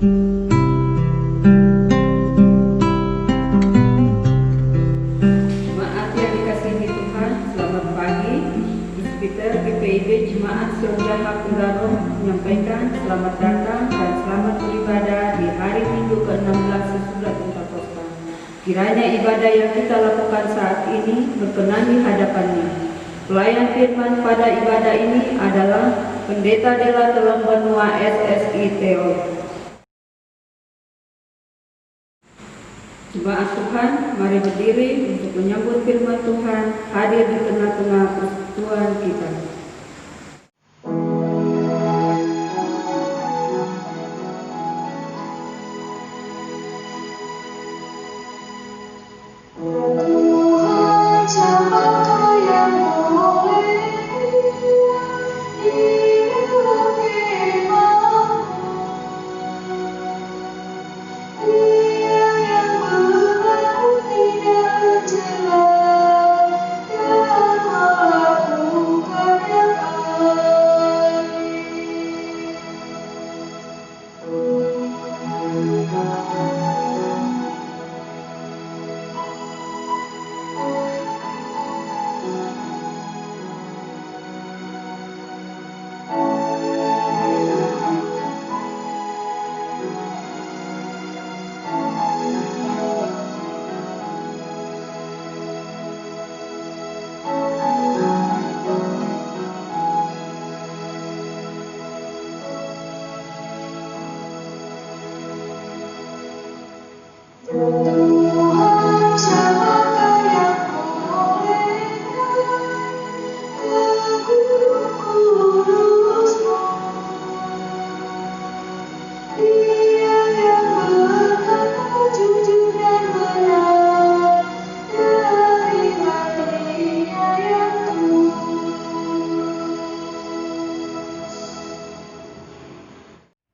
Jemaat yang dikasihi Tuhan, selamat pagi. Presbiter GPIB Jemaat Seonjaha Penggarum menyampaikan selamat datang dan selamat beribadah di hari Minggu ke-16 sesudah Pentakosta. Kiranya ibadah yang kita lakukan saat ini berkenan di hadapan-Nya. Pelayan firman pada ibadah ini adalah Pendeta Dela Telem Benua SSI Theo. Jemaat Tuhan, mari berdiri untuk menyambut firman Tuhan hadir di tengah-tengah persekutuan kita.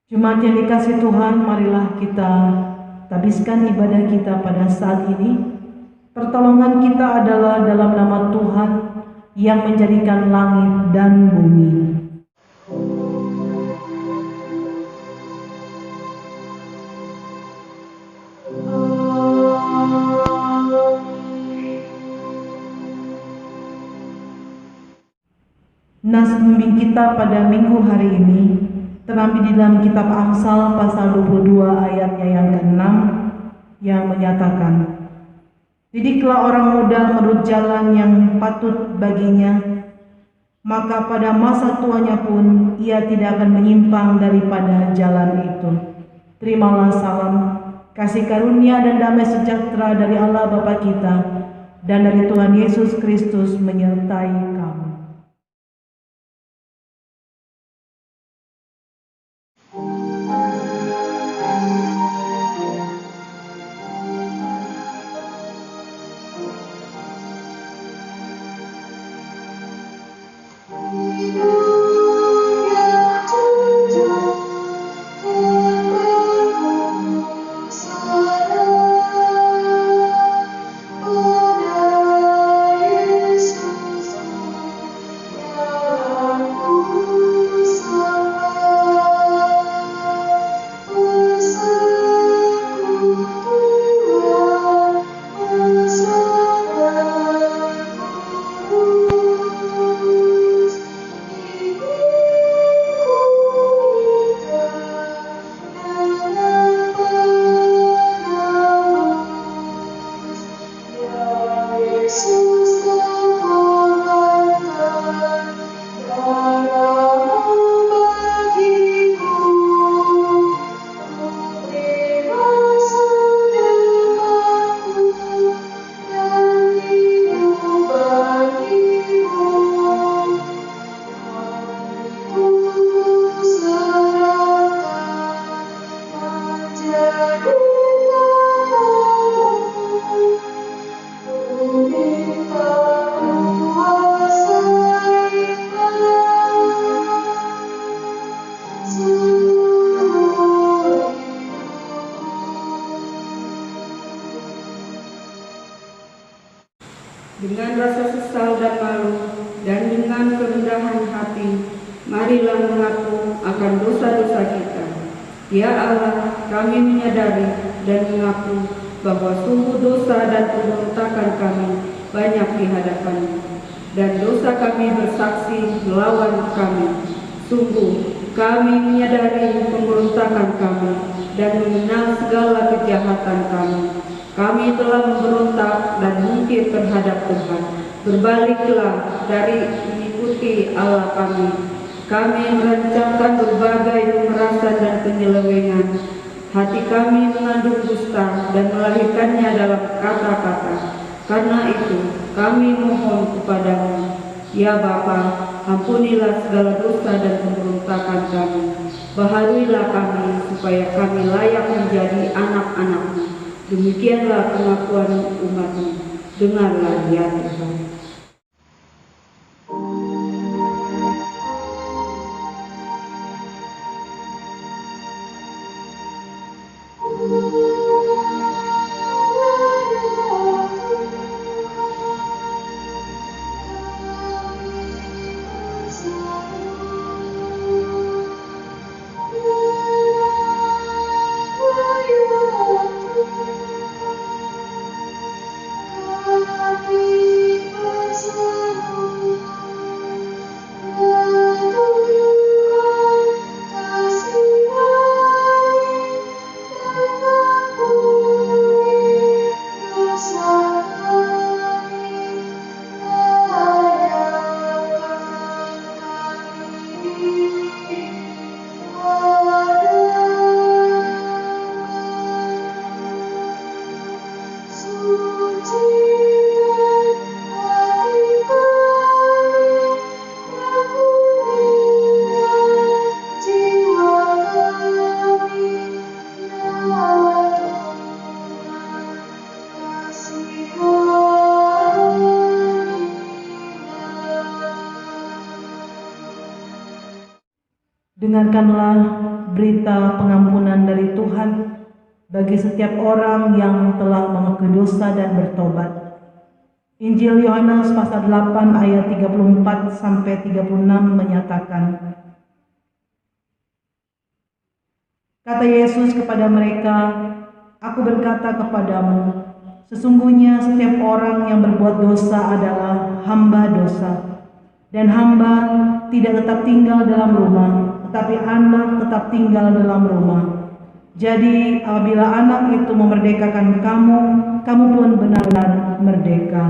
Jemaat yang dikasihi Tuhan, marilah kita habiskan ibadah kita pada saat ini. Pertolongan kita adalah dalam nama Tuhan yang menjadikan langit dan bumi. Nas pembimbing kita pada minggu hari ini terambil di dalam kitab Amsal pasal 22 ayatnya yang ke-6 yang menyatakan, "Didiklah orang muda menurut jalan yang patut baginya, maka pada masa tuanya pun ia tidak akan menyimpang daripada jalan itu." Terimalah salam, kasih karunia dan damai sejahtera dari Allah Bapa kita dan dari Tuhan Yesus Kristus menyertai kamu. Dengan rasa sesal dan malu dan dengan kerendahan hati, marilah mengaku akan dosa-dosa kita. Ya Allah, kami menyadari dan mengaku bahwa sungguh dosa dan pemberontakan kami banyak di hadapan-Mu, dan dosa kami bersaksi melawan kami. Sungguh, kami menyadari pemberontakan kami dan mengenal segala kejahatan kami. Kami telah memberontak dan mungkir terhadap Tuhan. Berbaliklah dari mengikuti Allah kami. Kami merancangkan berbagai pemerasan dan penyelewengan. Hati kami mengandung dusta dan melahirkannya dalam kata-kata. Karena itu, kami mohon kepadamu, ya Bapa, ampunilah segala dosa dan pemberontakan kami. Baharuilah kami supaya kami layak menjadi anak-anak-Mu. Demikianlah pengakuan umat-Mu. Dengarlah ya Tuhan. Dengarkanlah berita pengampunan dari Tuhan bagi setiap orang yang telah mengaku dosa dan bertobat. Injil Yohanes pasal 8 ayat 34 sampai 36 menyatakan, kata Yesus kepada mereka, "Aku berkata kepadamu, sesungguhnya setiap orang yang berbuat dosa adalah hamba dosa, dan hamba tidak tetap tinggal dalam rumah, tetapi anak tetap tinggal dalam rumah. Jadi apabila anak itu memerdekakan kamu, kamu pun benar-benar merdeka."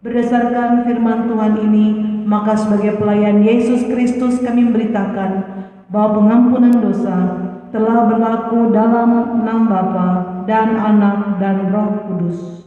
Berdasarkan firman Tuhan ini, maka sebagai pelayan Yesus Kristus kami memberitakan bahwa pengampunan dosa telah berlaku dalam nama Bapa dan Anak dan Roh Kudus.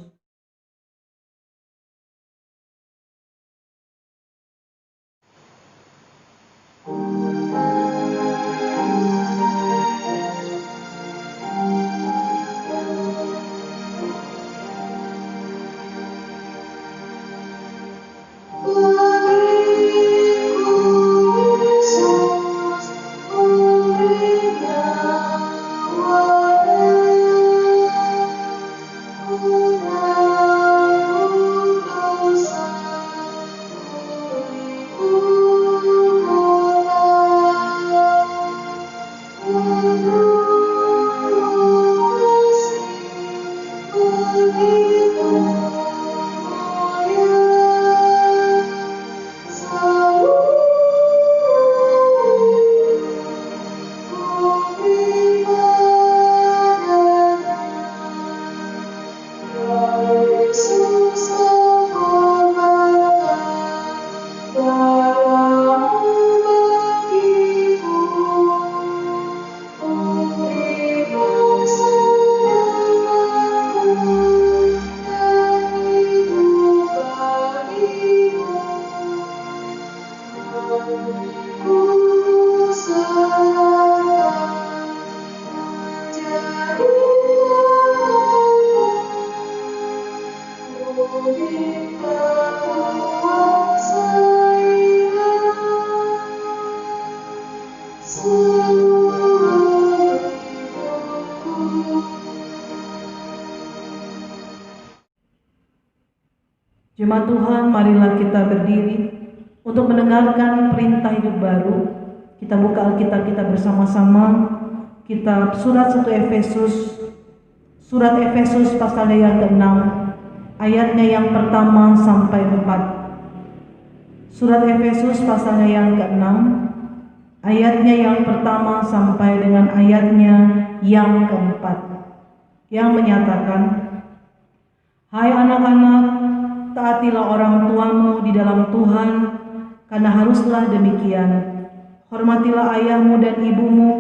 Jemaat Tuhan, marilah kita berdiri untuk mendengarkan perintah hidup baru. Kita buka Alkitab kita bersama-sama kitab surat Efesus pasalnya yang ke-6 ayatnya yang pertama sampai 4. Surat Efesus pasalnya yang ke-6 ayatnya yang pertama sampai dengan ayatnya yang ke-4 yang menyatakan, "Hai anak-anak, taatilah orang tuamu di dalam Tuhan, karena haruslah demikian. Hormatilah ayahmu dan ibumu,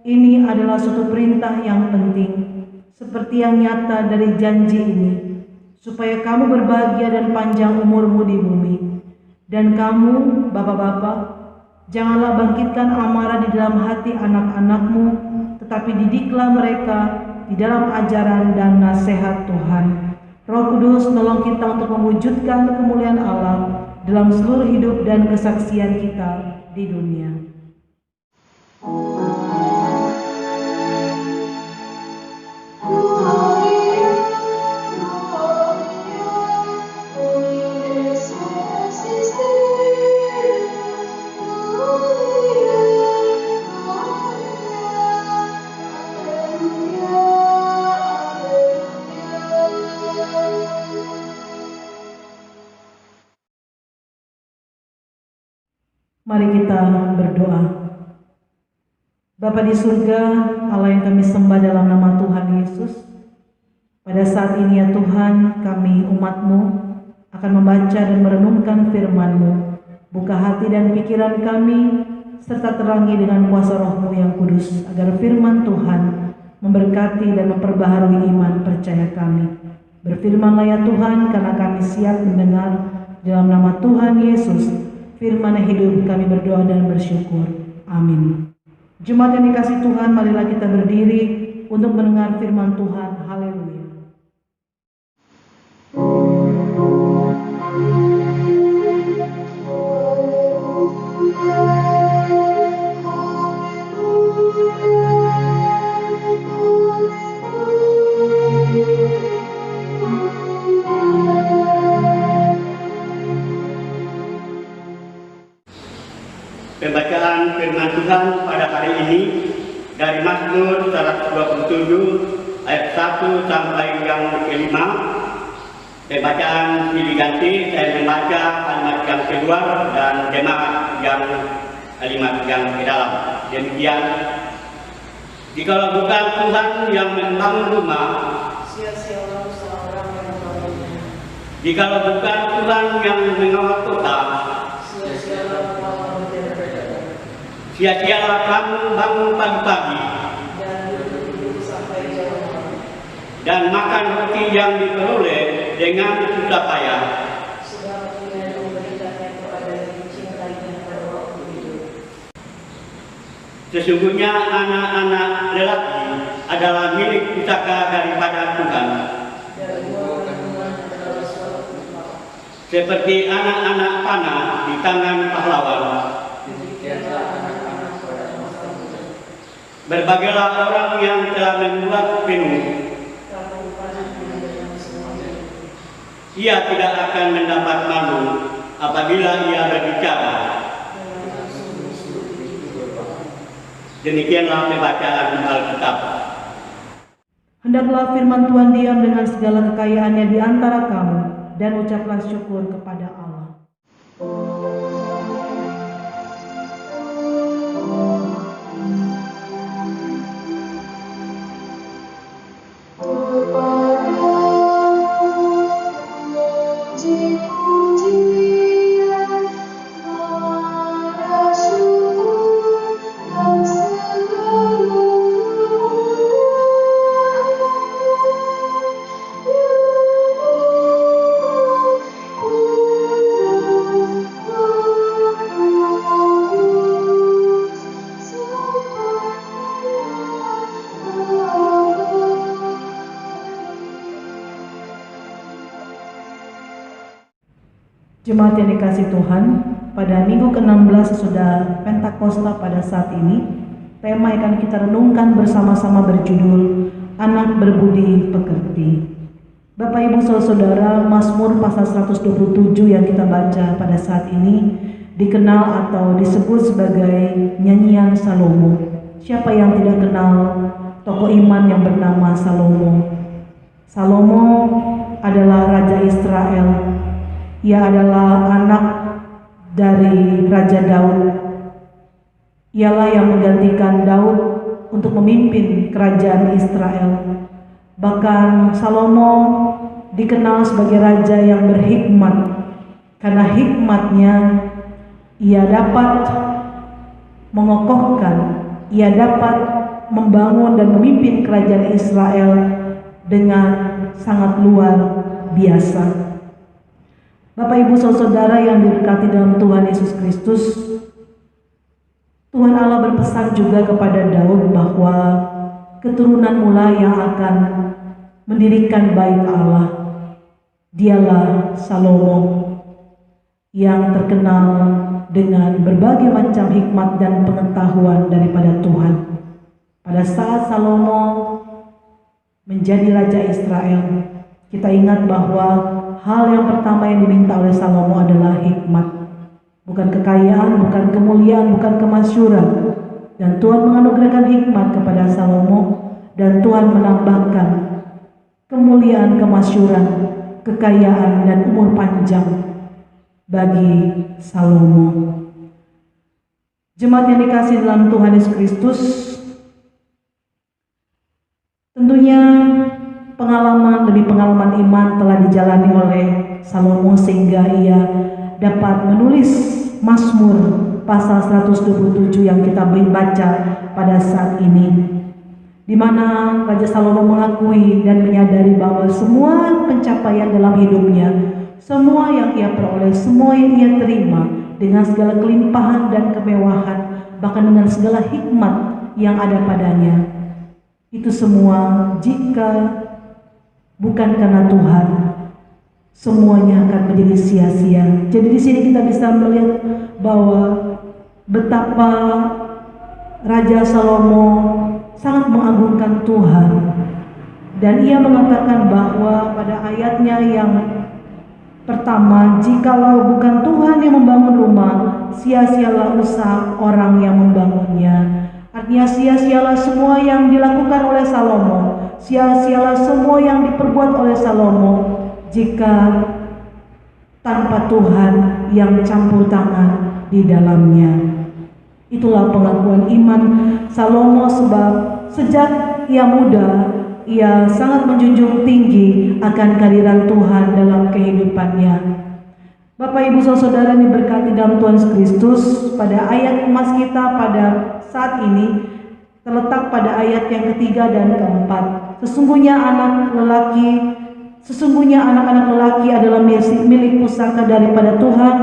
ini adalah suatu perintah yang penting, seperti yang nyata dari janji ini, supaya kamu berbahagia dan panjang umurmu di bumi. Dan kamu, bapak-bapak, janganlah bangkitkan amarah di dalam hati anak-anakmu, tetapi didiklah mereka di dalam ajaran dan nasihat Tuhan. Roh Kudus menolong kita untuk mewujudkan kemuliaan Allah dalam seluruh hidup dan kesaksian kita di dunia." Mari kita berdoa. Bapa di surga, Allah yang kami sembah dalam nama Tuhan Yesus, pada saat ini ya Tuhan, kami umat-Mu akan membaca dan merenungkan firman-Mu. Buka hati dan pikiran kami, serta terangi dengan kuasa Roh-Mu yang kudus, agar firman Tuhan memberkati dan memperbaharui iman percaya kami. Berfirmanlah ya Tuhan, karena kami siap mendengar. Dalam nama Tuhan Yesus, firman hidup, kami berdoa dan bersyukur. Amin. Jemaat yang dikasihi Tuhan, marilah kita berdiri untuk mendengar firman Tuhan. Haleluya. Pembacaan firman Tuhan pada hari ini dari Mazmur 127 ayat 1 sampai yang ke-5. Pembacaan silih ganti, saya membaca kalimat yang kedua dan jemaat yang kalimat yang ke dalam. Demikian, jikalau bukan Tuhan yang membangun rumah, sia-sialah usaha orang yang membangunnya. jikalau bukan Tuhan yang mengawal kota, Sia-sialah orang yang berdagang. sia-sialah kamu bangun pagi-pagi Dan duduk sampai jauh malam. dan makan roti yang diperoleh dengan susah payah. Sebab Tuhan memberikannya kepada yang dicintainya pada waktu itu. Sesungguhnya anak-anak lelaki adalah milik pusaka daripada Tuhan, Dan buah-buahan adalah suatu upah. seperti anak-anak panah di tangan pahlawan. Demikianlah anak-anak pada masa muda. Berbagailah orang yang telah membuat penuh, Kamu panahnya dengan semuanya. ia tidak akan mendapat malu apabila ia berbicara. Dengan musuh-musuh itu berpahan. Demikianlah pembacaan Alkitab. Hendaklah firman Tuhan diam dengan segala kekayaannya di antara kamu, dan ucaplah syukur kepada Allah. Jemaat yang dikasihi Tuhan, pada minggu ke-16 sesudah Pentakosta pada saat ini, tema yang akan kita renungkan bersama-sama berjudul Anak Berbudi Pekerti. Bapak Ibu Saudara, Mazmur pasal 127 yang kita baca pada saat ini dikenal atau disebut sebagai nyanyian Salomo. Siapa yang tidak kenal tokoh iman yang bernama Salomo? Salomo adalah Raja Israel. Ia adalah anak dari Raja Daud. Ialah yang menggantikan Daud untuk memimpin kerajaan Israel. Bahkan Salomo dikenal sebagai raja yang berhikmat. Karena hikmatnya ia dapat mengokohkan, ia dapat membangun dan memimpin kerajaan Israel dengan sangat luar biasa. Bapak Ibu saudara yang diberkati dalam Tuhan Yesus Kristus, Tuhan Allah berpesan juga kepada Daud bahwa keturunan mula yang akan mendirikan bait Allah, dialah Salomo yang terkenal dengan berbagai macam hikmat dan pengetahuan daripada Tuhan. Pada saat Salomo menjadi Raja Israel, kita ingat bahwa hal yang pertama yang diminta oleh Salomo adalah hikmat. Bukan kekayaan, bukan kemuliaan, bukan kemasyhuran. Dan Tuhan menganugerahkan hikmat kepada Salomo, dan Tuhan menambahkan kemuliaan, kemasyhuran, kekayaan, dan umur panjang bagi Salomo. Jemaat yang dikasihi dalam Tuhan Yesus Kristus, tentunya pengalaman demi pengalaman iman telah dijalani oleh Salomo sehingga ia dapat menulis Mazmur pasal 127 yang kita baca pada saat ini, di mana Raja Salomo mengakui dan menyadari bahwa semua pencapaian dalam hidupnya, semua yang ia peroleh, semua yang ia terima dengan segala kelimpahan dan kemewahan, bahkan dengan segala hikmat yang ada padanya, itu semua jika bukan karena Tuhan, semuanya akan menjadi sia-sia. Jadi di sini kita bisa melihat bahwa betapa Raja Salomo sangat mengagungkan Tuhan, dan ia mengatakan bahwa pada ayatnya yang pertama, jikalau bukan Tuhan yang membangun rumah, sia-sialah usaha orang yang membangunnya. Artinya sia-sialah semua yang dilakukan oleh Salomo, sia-sialah semua yang diperbuat oleh Salomo jika tanpa Tuhan yang campur tangan di dalamnya. Itulah pengakuan iman Salomo, sebab sejak ia muda ia sangat menjunjung tinggi akan kehadiran Tuhan dalam kehidupannya. Bapak Ibu saudara yang diberkati dalam Tuhan Yesus Kristus, pada ayat emas kita pada saat ini terletak pada ayat yang ketiga dan keempat. Sesungguhnya anak-anak lelaki adalah milik pusaka daripada Tuhan,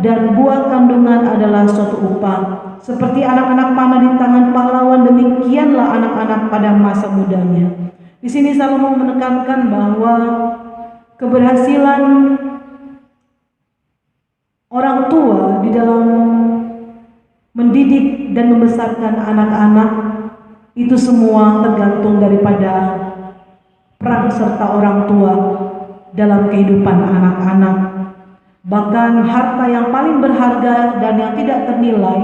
dan buah kandungan adalah suatu upah. Seperti anak-anak panah di tangan pahlawan, demikianlah anak-anak pada masa mudanya. Di sini Salomo menekankan bahwa keberhasilan orang tua di dalam mendidik dan membesarkan anak-anak itu semua tergantung daripada peran serta orang tua dalam kehidupan anak-anak. Bahkan harta yang paling berharga dan yang tidak ternilai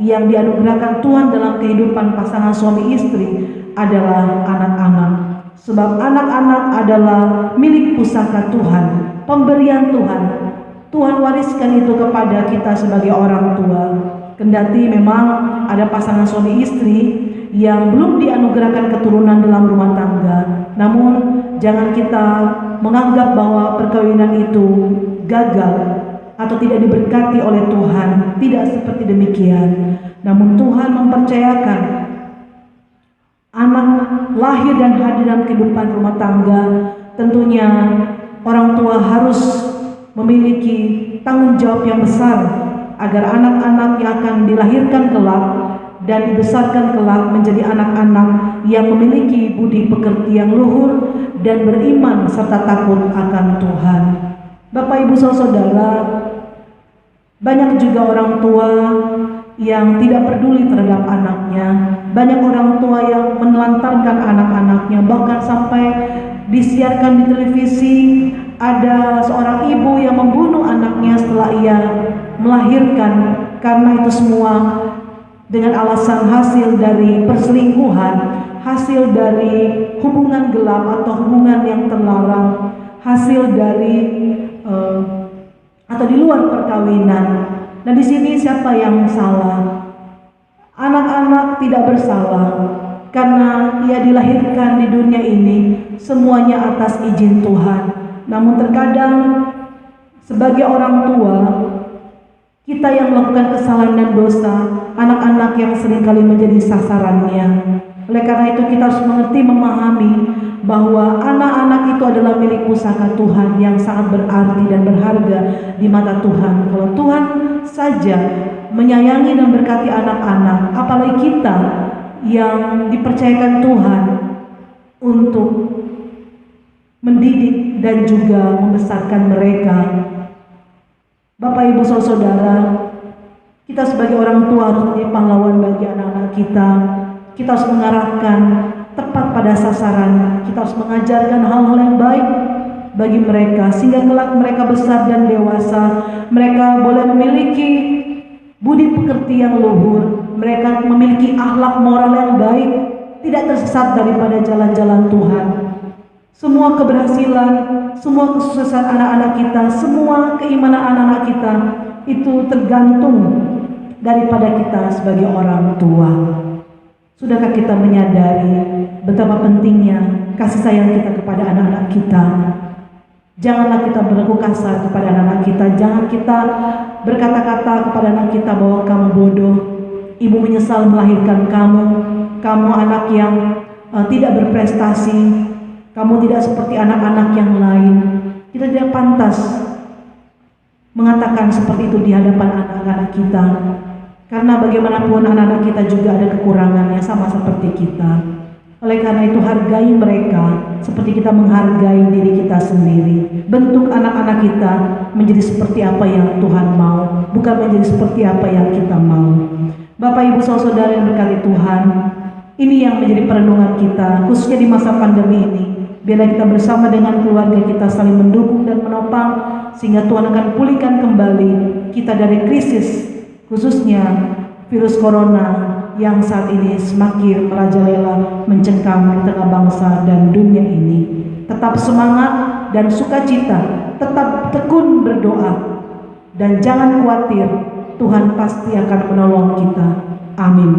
yang dianugerahkan Tuhan dalam kehidupan pasangan suami istri adalah anak-anak. Sebab anak-anak adalah milik pusaka Tuhan, pemberian Tuhan. Tuhan wariskan itu kepada kita sebagai orang tua. Kendati memang ada pasangan suami istri yang belum dianugerahkan keturunan dalam rumah tangga, namun jangan kita menganggap bahwa perkawinan itu gagal atau tidak diberkati oleh Tuhan. Tidak seperti demikian. Namun Tuhan mempercayakan anak lahir dan hadir dalam kehidupan rumah tangga. Tentunya orang tua harus memiliki tanggung jawab yang besar agar anak-anak yang akan dilahirkan kelak dan dibesarkan kelak menjadi anak-anak yang memiliki budi pekerti yang luhur dan beriman serta takut akan Tuhan. Bapak Ibu saudara, banyak juga orang tua yang tidak peduli terhadap anaknya. Banyak orang tua yang menelantarkan anak-anaknya, bahkan sampai disiarkan di televisi ada seorang ibu yang membunuh anaknya setelah ia melahirkan, karena itu semua dengan alasan hasil dari perselingkuhan, hasil dari hubungan gelap atau hubungan yang terlarang, hasil dari atau di luar perkawinan. Nah, di sini siapa yang salah? Anak-anak tidak bersalah karena ia dilahirkan di dunia ini semuanya atas izin Tuhan. Namun terkadang sebagai orang tua, kita yang melakukan kesalahan dan dosa, anak-anak yang seringkali menjadi sasarannya. Oleh karena itu kita harus mengerti, memahami bahwa anak-anak itu adalah milik pusaka Tuhan yang sangat berarti dan berharga di mata Tuhan. Kalau Tuhan saja menyayangi dan berkati anak-anak, apalagi kita yang dipercayakan Tuhan untuk mendidik dan juga membesarkan mereka. Bapak, Ibu, Saudara, kita sebagai orang tua harus menjadi pahlawan bagi anak-anak kita. Kita harus mengarahkan tepat pada sasaran. Kita harus mengajarkan hal-hal yang baik bagi mereka, sehingga kelak mereka besar dan dewasa, mereka boleh memiliki budi pekerti yang luhur, mereka memiliki akhlak moral yang baik, tidak tersesat daripada jalan-jalan Tuhan. Semua keberhasilan, semua kesuksesan anak-anak kita, semua keimanan anak-anak kita itu tergantung daripada kita sebagai orang tua. Sudahkah kita menyadari betapa pentingnya kasih sayang kita kepada anak-anak kita? Janganlah kita berlaku kasar kepada anak-anak kita. Jangan kita berkata-kata kepada anak kita bahwa kamu bodoh, ibu menyesal melahirkan kamu, kamu anak yang tidak berprestasi, kamu tidak seperti anak-anak yang lain. Kita tidak pantas mengatakan seperti itu di hadapan anak-anak kita. Karena bagaimanapun anak-anak kita juga ada kekurangannya sama seperti kita. Oleh karena itu hargai mereka seperti kita menghargai diri kita sendiri. Bentuk anak-anak kita menjadi seperti apa yang Tuhan mau, bukan menjadi seperti apa yang kita mau. Bapak, Ibu, Saudara yang berkati Tuhan, ini yang menjadi perenungan kita, khususnya di masa pandemi ini. Biarlah kita bersama dengan keluarga kita saling mendukung dan menopang, sehingga Tuhan akan pulihkan kembali kita dari krisis, khususnya virus corona yang saat ini semakin merajalela mencengkam di tengah bangsa dan dunia ini. Tetap semangat dan sukacita, tetap tekun berdoa, dan jangan khawatir, Tuhan pasti akan menolong kita. Amin.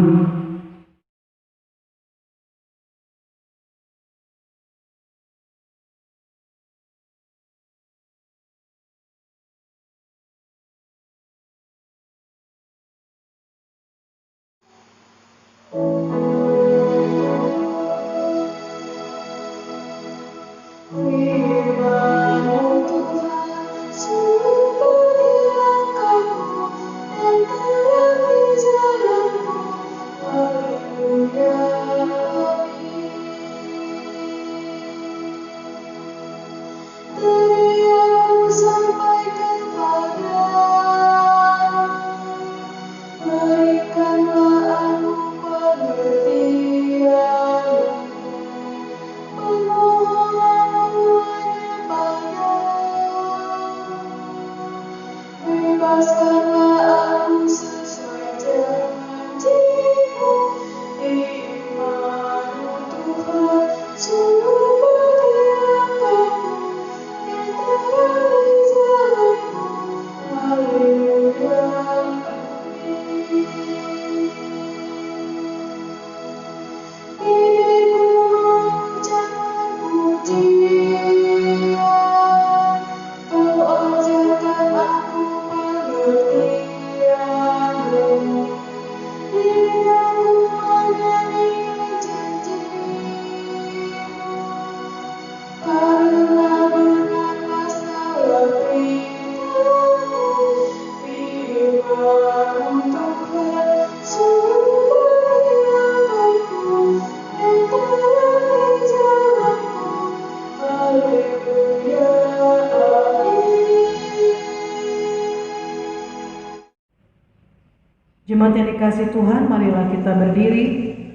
Jemaat yang dikasihi Tuhan, marilah kita berdiri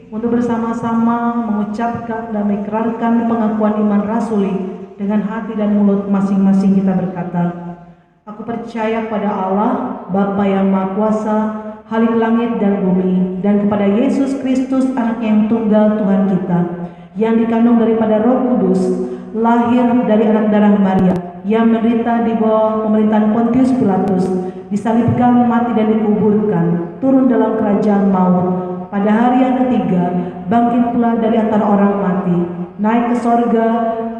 untuk bersama-sama mengucapkan dan mengikrarkan pengakuan iman rasuli dengan hati dan mulut masing-masing. Kita berkata, aku percaya pada Allah, Bapa yang Maha Kuasa, Khalik langit dan bumi, dan kepada Yesus Kristus anaknya yang tunggal Tuhan kita, yang dikandung daripada Roh Kudus, lahir dari anak darah Maria, yang menderita di bawah pemerintahan Pontius Pilatus, disalibkan, mati dan dikuburkan, turun dalam kerajaan maut, pada hari yang ketiga bangkit pula dari antara orang mati, naik ke sorga,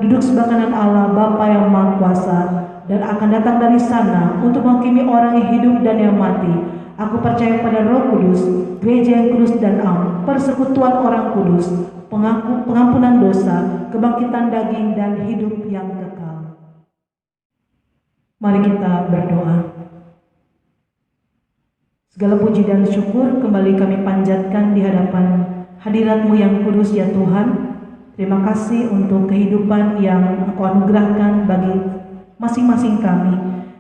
duduk sebelah kanan Allah Bapa yang Maha Kuasa, dan akan datang dari sana untuk menghakimi orang yang hidup dan yang mati. Aku percaya pada Roh Kudus, gereja yang kudus dan am, persekutuan orang kudus, pengampunan dosa, kebangkitan daging dan hidup yang kekal. Mari kita berdoa. Segala puji dan syukur kembali kami panjatkan di hadapan hadirat-Mu yang kudus ya Tuhan. Terima kasih untuk kehidupan yang Engkau anugerahkan bagi masing-masing kami,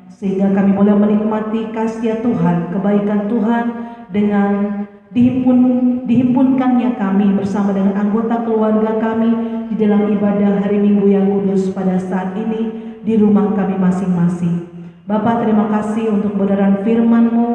sehingga kami boleh menikmati kasih Tuhan, kebaikan Tuhan dengan dihimpunkannya kami bersama dengan anggota keluarga kami di dalam ibadah hari Minggu yang kudus pada saat ini di rumah kami masing-masing. Bapa, terima kasih untuk kebenaran firman-Mu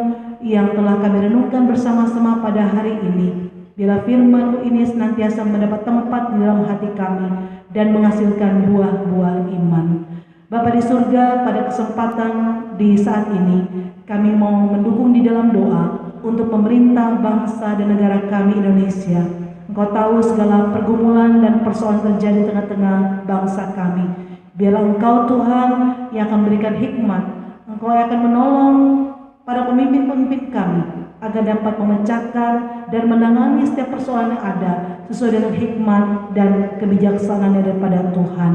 yang telah kami renungkan bersama-sama pada hari ini. Biarlah firman-Mu ini senantiasa mendapat tempat di dalam hati kami dan menghasilkan buah-buah iman. Bapa di surga, pada kesempatan di saat ini kami mau mendukung di dalam doa untuk pemerintah, bangsa dan negara kami Indonesia. Engkau tahu segala pergumulan dan persoalan terjadi di tengah-tengah bangsa kami. Biarlah Engkau Tuhan yang akan memberikan hikmat, Engkau yang akan menolong para pemimpin-pemimpin kami agar dapat memecahkan dan menangani setiap persoalan yang ada sesuai dengan hikmat dan kebijaksanaan daripada Tuhan.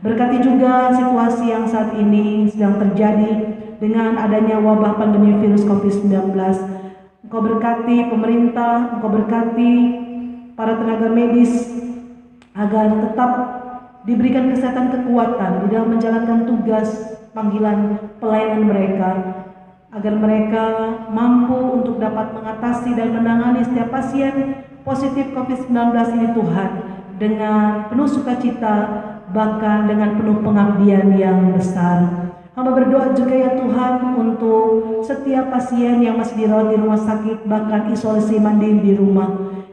Berkati juga situasi yang saat ini sedang terjadi dengan adanya wabah pandemi virus COVID-19. Engkau berkati pemerintah, Engkau berkati para tenaga medis agar tetap diberikan kesehatan kekuatan di dalam menjalankan tugas panggilan pelayanan mereka, agar mereka mampu untuk dapat mengatasi dan menangani setiap pasien positif COVID-19 ini Tuhan dengan penuh sukacita, bahkan dengan penuh pengabdian yang besar. Hamba berdoa juga ya Tuhan untuk setiap pasien yang masih dirawat di rumah sakit, bahkan isolasi mandiri di rumah.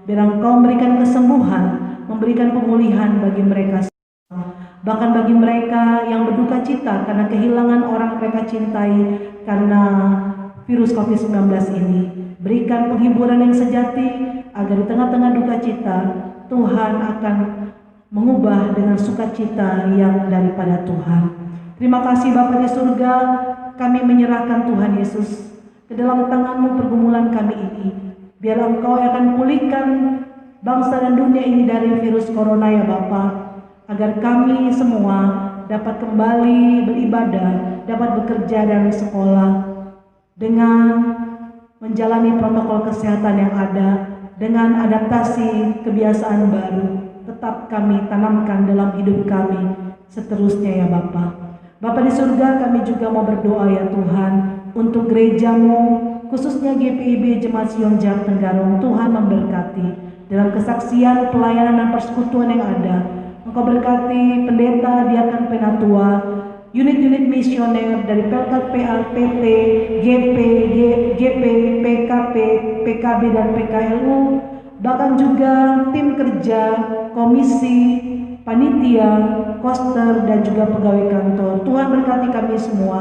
Biar Engkau memberikan kesembuhan, memberikan pemulihan bagi mereka, bahkan bagi mereka yang berduka cita karena kehilangan orang mereka cintai karena virus COVID-19 ini. Berikan penghiburan yang sejati agar di tengah-tengah duka cita Tuhan akan mengubah dengan sukacita yang daripada Tuhan. Terima kasih Bapa di surga, kami menyerahkan Tuhan Yesus ke dalam tangan-Mu pergumulan kami ini. Biar Engkau yang akan pulihkan bangsa dan dunia ini dari virus corona ya Bapa, agar kami semua dapat kembali beribadah, dapat bekerja dan sekolah dengan menjalani protokol kesehatan yang ada, dengan adaptasi kebiasaan baru. Tetap kami tanamkan dalam hidup kami seterusnya ya Bapa. Bapa di surga, kami juga mau berdoa ya Tuhan untuk gereja-Mu, khususnya GPIB Jemaat Sion Jakarta Tenggarong. Tuhan memberkati dalam kesaksian, pelayanan dan persekutuan yang ada. Engkau berkati pendeta, diakan, penatua, unit-unit misioner dari Pelkat PA, PT, GP, GP, PKP, PKB dan PKLU, bahkan juga tim kerja, komisi, panitia, koster dan juga pegawai kantor. Tuhan berkati kami semua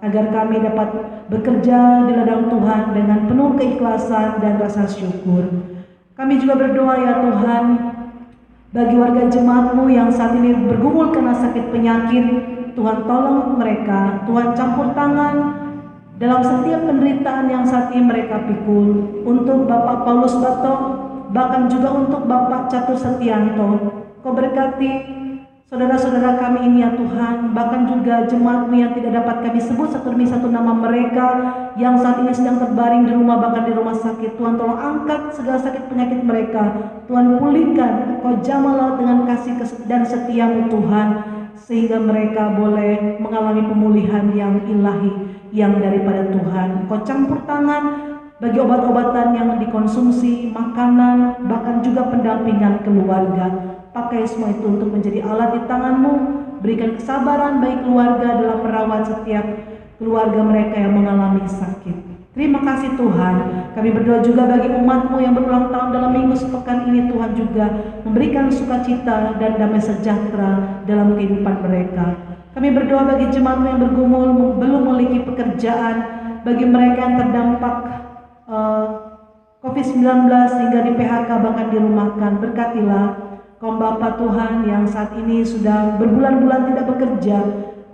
agar kami dapat bekerja di ladang Tuhan dengan penuh keikhlasan dan rasa syukur. Kami juga berdoa ya Tuhan bagi warga jemaat-Mu yang saat ini bergumul karena sakit penyakit. Tuhan tolong mereka, Tuhan campur tangan dalam setiap penderitaan yang saat ini mereka pikul. Untuk Bapak Paulus Batok, bahkan juga untuk Bapak Catur Setianto, Kau berkati saudara-saudara kami ini ya Tuhan, bahkan juga jemaat-Mu yang tidak dapat kami sebut satu demi satu nama mereka yang saat ini sedang terbaring di rumah, bahkan di rumah sakit. Tuhan tolong angkat segala sakit penyakit mereka, Tuhan pulihkan, Kau jamah laut dengan kasih dan setia-Mu Tuhan, sehingga mereka boleh mengalami pemulihan yang ilahi yang daripada Tuhan. Kau campur tangan bagi obat-obatan yang dikonsumsi, makanan, bahkan juga pendampingan keluarga. Pakai semua itu untuk menjadi alat di tangan-Mu. Berikan kesabaran bagi keluarga dalam merawat setiap keluarga mereka yang mengalami sakit. Terima kasih Tuhan. Kami berdoa juga bagi umat-Mu yang berulang tahun dalam minggu sepekan ini. Tuhan juga memberikan sukacita dan damai sejahtera dalam kehidupan mereka. Kami berdoa bagi jemaat-Mu yang bergumul belum memiliki pekerjaan, bagi mereka yang terdampak COVID-19 hingga di PHK bahkan dirumahkan. Berkatilah kaum Bapa Tuhan yang saat ini sudah berbulan-bulan tidak bekerja.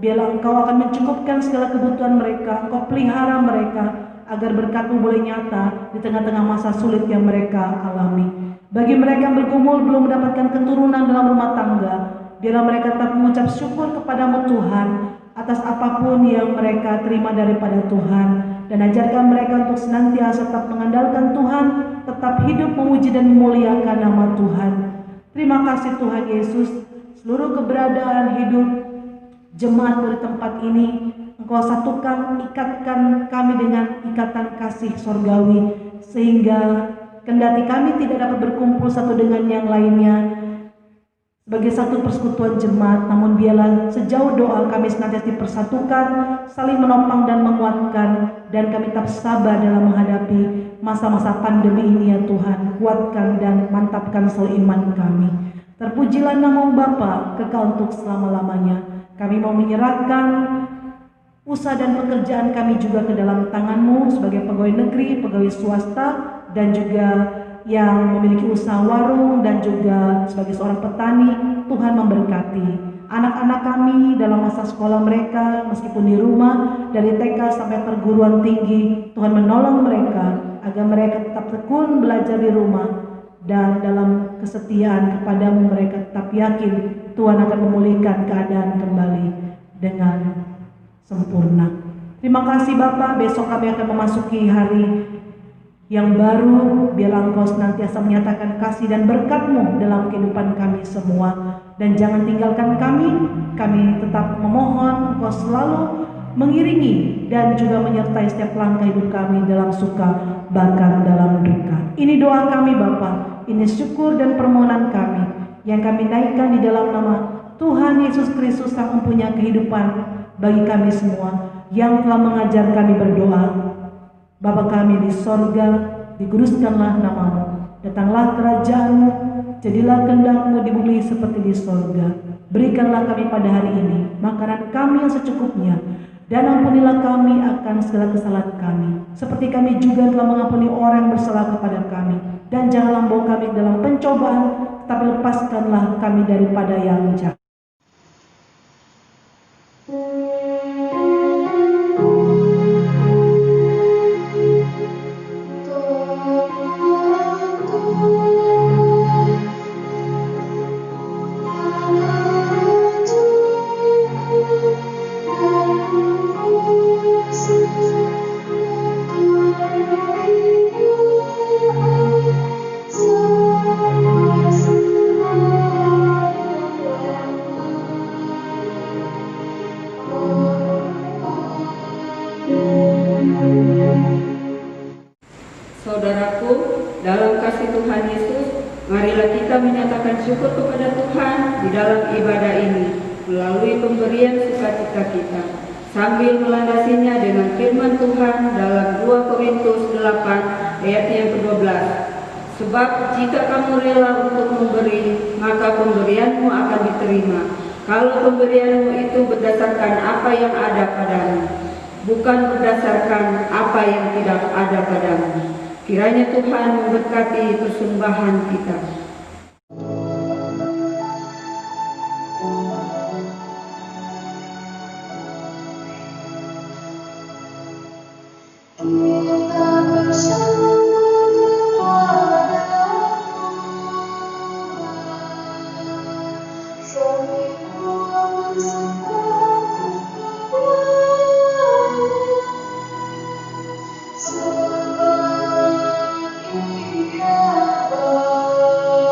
Biarlah Engkau akan mencukupkan segala kebutuhan mereka. Engkau pelihara mereka agar berkat-Mu boleh nyata di tengah-tengah masa sulit yang mereka alami. Bagi mereka yang bergumul belum mendapatkan keturunan dalam rumah tangga, biarlah mereka tetap mengucap syukur kepadamu Tuhan atas apapun yang mereka terima daripada Tuhan, dan ajarkan mereka untuk senantiasa tetap mengandalkan Tuhan, tetap hidup memuji dan memuliakan nama Tuhan. Terima kasih Tuhan Yesus. Seluruh keberadaan hidup jemaat di tempat ini Engkau satukan, ikatkan kami dengan ikatan kasih sorgawi, sehingga kendati kami tidak dapat berkumpul satu dengan yang lainnya sebagai satu persekutuan jemaat, namun biarlah sejauh doa kami senantiasa dipersatukan, saling menopang dan menguatkan, dan kami tetap sabar dalam menghadapi masa-masa pandemi ini ya Tuhan. Kuatkan dan mantapkan seiman kami. Terpujilah nama Bapa kekal untuk selama-lamanya. Kami mau menyerahkan usaha dan pekerjaan kami juga ke dalam tangan-Mu sebagai pegawai negeri, pegawai swasta, dan juga yang memiliki usaha warung, dan juga sebagai seorang petani. Tuhan memberkati anak-anak kami dalam masa sekolah mereka, meskipun di rumah, dari TK sampai perguruan tinggi. Tuhan menolong mereka agar mereka tetap tekun belajar di rumah, dan dalam kesetiaan kepadamu mereka tetap yakin Tuhan akan memulihkan keadaan kembali dengan sempurna. Terima kasih Bapak. Besok kami akan memasuki hari yang baru. Biarlah Engkau senantiasa menyatakan kasih dan berkat-Mu dalam kehidupan kami semua, dan jangan tinggalkan kami. Kami tetap memohon Engkau selalu mengiringi dan juga menyertai setiap langkah hidup kami dalam suka bahkan dalam duka. Ini doa kami Bapa, ini syukur dan permohonan kami yang kami naikkan di dalam nama Tuhan Yesus Kristus yang mempunyai kehidupan bagi kami semua, yang telah mengajar kami berdoa. Bapa kami di sorga, dikuduskanlah nama-Mu, datanglah kerajaan-Mu, jadilah kehendak-Mu di bumi seperti di sorga. Berikanlah kami pada hari ini makanan kami yang secukupnya, dan ampunilah kami akan segala kesalahan kami, seperti kami juga telah mengampuni orang yang bersalah kepada kami. Dan janganlah membawa kami dalam pencobaan, tetapi lepaskanlah kami daripada yang jahat. Saudaraku, dalam kasih Tuhan Yesus, marilah kita menyatakan syukur kepada Tuhan di dalam ibadah ini melalui pemberian sukacita kita, sambil melandasinya dengan firman Tuhan dalam 2 Korintus 8 ayat yang ke-12. Sebab jika kamu rela untuk memberi, maka pemberianmu akan diterima, kalau pemberianmu itu berdasarkan apa yang ada padamu, bukan berdasarkan apa yang tidak ada padamu. Kiranya Tuhan memberkati persembahan kita. Kita bersyukur kepada Tuhan, semua bersepakat sebab Ia baik.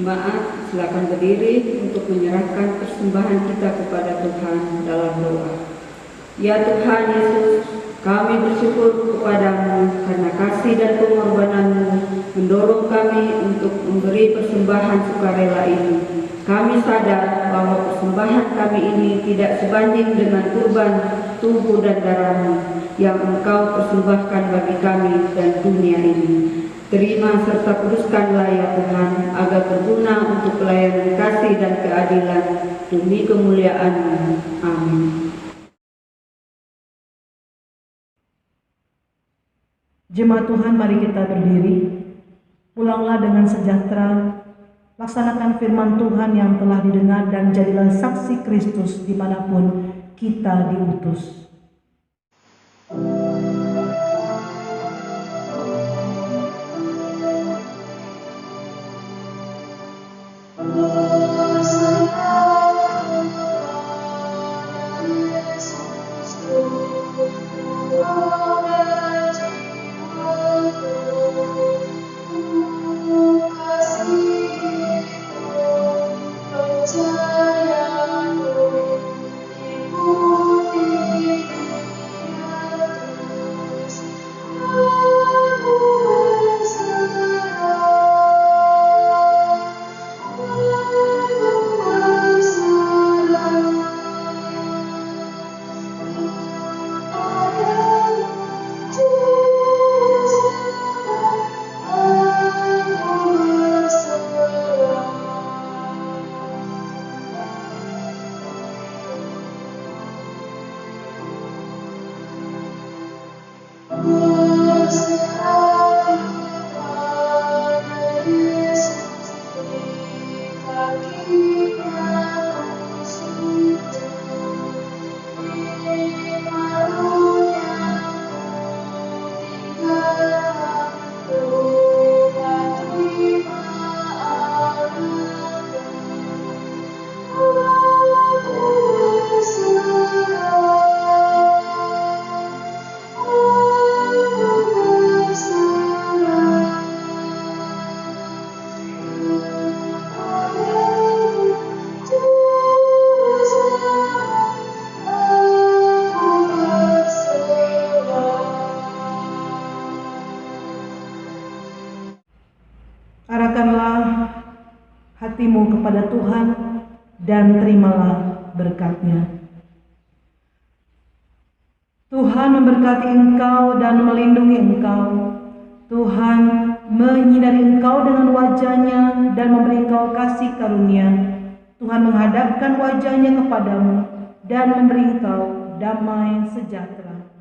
Jemaat, silakan berdiri untuk menyerahkan persembahan kita kepada Tuhan dalam doa. Ya Tuhan Yesus, kami bersyukur kepadamu karena kasih dan pengorbanan-Mu mendorong kami untuk memberi persembahan sukarela ini. Kami sadar bahwa persembahan kami ini tidak sebanding dengan kurban tubuh dan darah-Mu yang Engkau persembahkan bagi kami dan dunia ini. Terima serta kuduskanlah ya Tuhan, agar berguna untuk pelayanan kasih dan keadilan demi kemuliaan-Mu. Amin. Jemaat Tuhan, mari kita berdiri. Pulanglah dengan sejahtera. Laksanakan firman Tuhan yang telah didengar dan jadilah saksi Kristus dimanapun kita diutus. Arahkanlah hatimu kepada Tuhan dan terimalah berkat-Nya. Tuhan memberkati engkau dan melindungi engkau. Tuhan menyinari engkau dengan wajah-Nya dan memberi engkau kasih karunia. Tuhan menghadapkan wajah-Nya kepadamu dan memberi engkau damai sejahtera.